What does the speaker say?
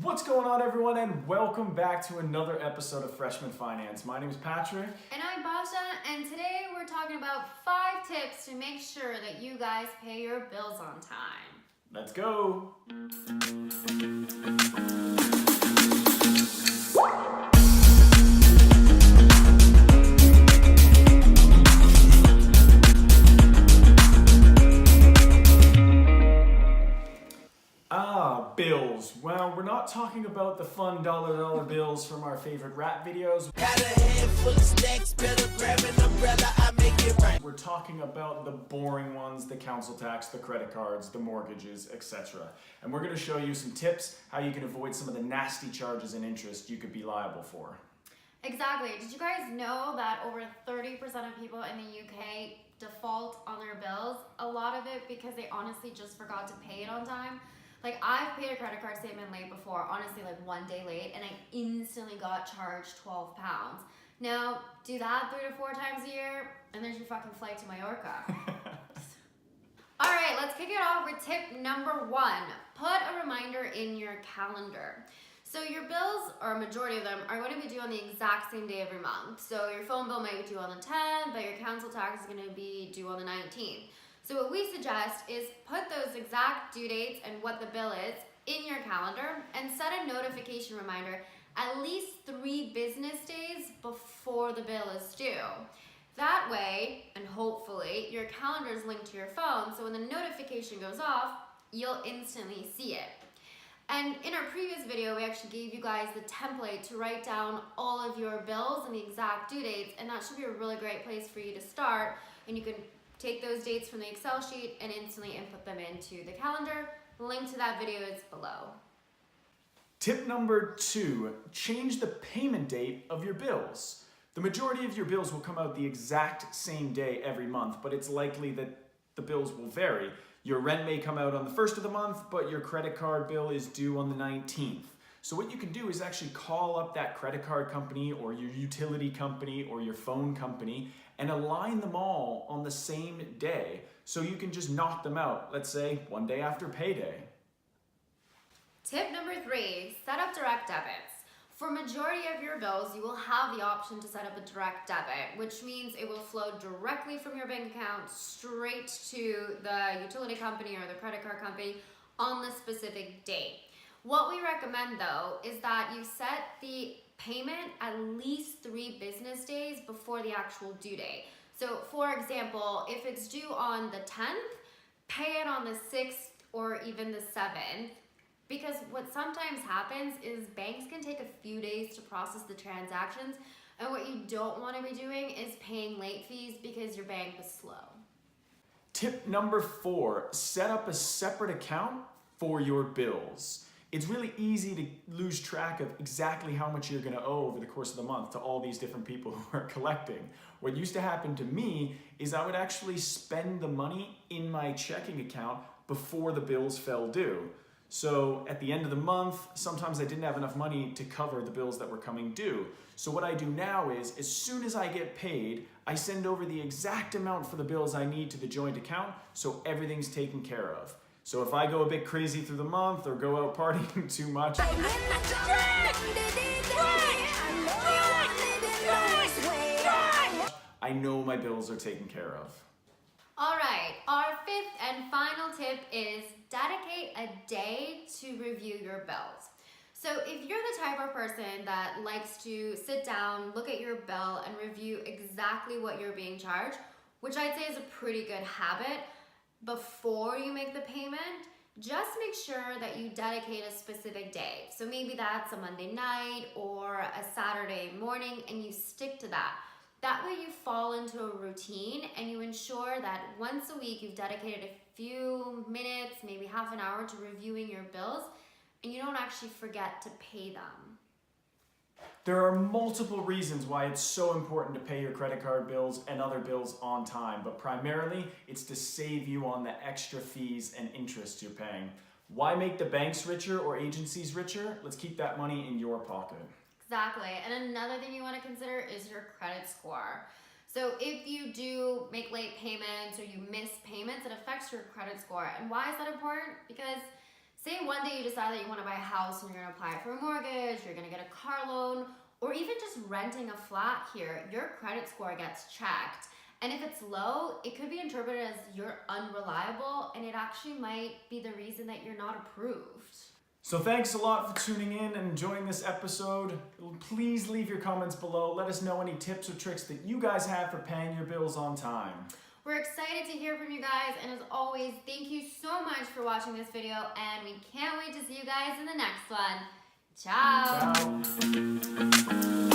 What's going on, everyone, and welcome back to another episode of Freshman Finance. My name is Patrick. And I'm Basha, and today we're talking about 5 tips to make sure that you guys pay your bills on time. Let's go! Bills. Well, we're not talking about the fun dollar bills from our favorite rap videos. Got a head full of stacks, better grab an umbrella, I make it right. We're talking about the boring ones, the council tax, the credit cards, the mortgages, etc. And we're going to show you some tips how you can avoid some of the nasty charges and interest you could be liable for. Exactly. Did you guys know that over 30% of people in the UK default on their bills? A lot of it because they honestly just forgot to pay it on time. Like, I've paid a credit card statement late before, honestly, like 1 day late, and I instantly got charged £12. Now, do that 3 to 4 times a year, and there's your fucking flight to Mallorca. All right, let's kick it off with tip number 1. Put a reminder in your calendar. So your bills, or a majority of them, are going to be due on the exact same day every month. So your phone bill might be due on the 10th, but your council tax is going to be due on the 19th. So what we suggest is put those exact due dates and what the bill is in your calendar and set a notification reminder at least 3 business days before the bill is due. That way, and hopefully, your calendar is linked to your phone, so when the notification goes off, you'll instantly see it. And in our previous video, we actually gave you guys the template to write down all of your bills and the exact due dates, and that should be a really great place for you to start, and you can take those dates from the Excel sheet and instantly input them into the calendar. The link to that video is below. Tip number 2, change the payment date of your bills. The majority of your bills will come out the exact same day every month, but it's likely that the bills will vary. Your rent may come out on the 1st of the month, but your credit card bill is due on the 19th. So what you can do is actually call up that credit card company or your utility company or your phone company and align them all on the same day so you can just knock them out, let's say 1 day after payday. Tip number 3, set up direct debits. For majority of your bills, you will have the option to set up a direct debit, which means it will flow directly from your bank account straight to the utility company or the credit card company on the specific date. What we recommend though is that you set the payment at least 3 business days before the actual due date. So for example, if it's due on the 10th, pay it on the 6th or even the 7th. Because what sometimes happens is banks can take a few days to process the transactions, and what you don't want to be doing is paying late fees because your bank is slow. Tip number 4, set up a separate account for your bills. It's really easy to lose track of exactly how much you're going to owe over the course of the month to all these different people who are collecting. What used to happen to me is I would actually spend the money in my checking account before the bills fell due. So at the end of the month, sometimes I didn't have enough money to cover the bills that were coming due. So what I do now is, as soon as I get paid, I send over the exact amount for the bills I need to the joint account so everything's taken care of. So if I go a bit crazy through the month or go out partying too much, I know my bills are taken care of. All right, our 5th and final tip is dedicate a day to review your bills. So if you're the type of person that likes to sit down, look at your bill, and review exactly what you're being charged, which I'd say is a pretty good habit, before you make the payment, just make sure that you dedicate a specific day. So maybe that's a Monday night or a Saturday morning, and you stick to that. That way you fall into a routine and you ensure that once a week you've dedicated a few minutes, maybe half an hour, to reviewing your bills, and you don't actually forget to pay them. There are multiple reasons why it's so important to pay your credit card bills and other bills on time, but primarily it's to save you on the extra fees and interest you're paying. Why make the banks richer or agencies richer? Let's keep that money in your pocket. Exactly. And another thing you want to consider is your credit score. So if you do make late payments or you miss payments, it affects your credit score. And why is that important? Because Say one day you decide that you want to buy a house and you're going to apply for a mortgage, you're going to get a car loan, or even just renting a flat here, your credit score gets checked. And if it's low, it could be interpreted as you're unreliable, and it actually might be the reason that you're not approved. So thanks a lot for tuning in and enjoying this episode. Please leave your comments below. Let us know any tips or tricks that you guys have for paying your bills on time. We're excited to hear from you guys, and as always, thank you so much for watching this video, and we can't wait to see you guys in the next one. Ciao! Ciao.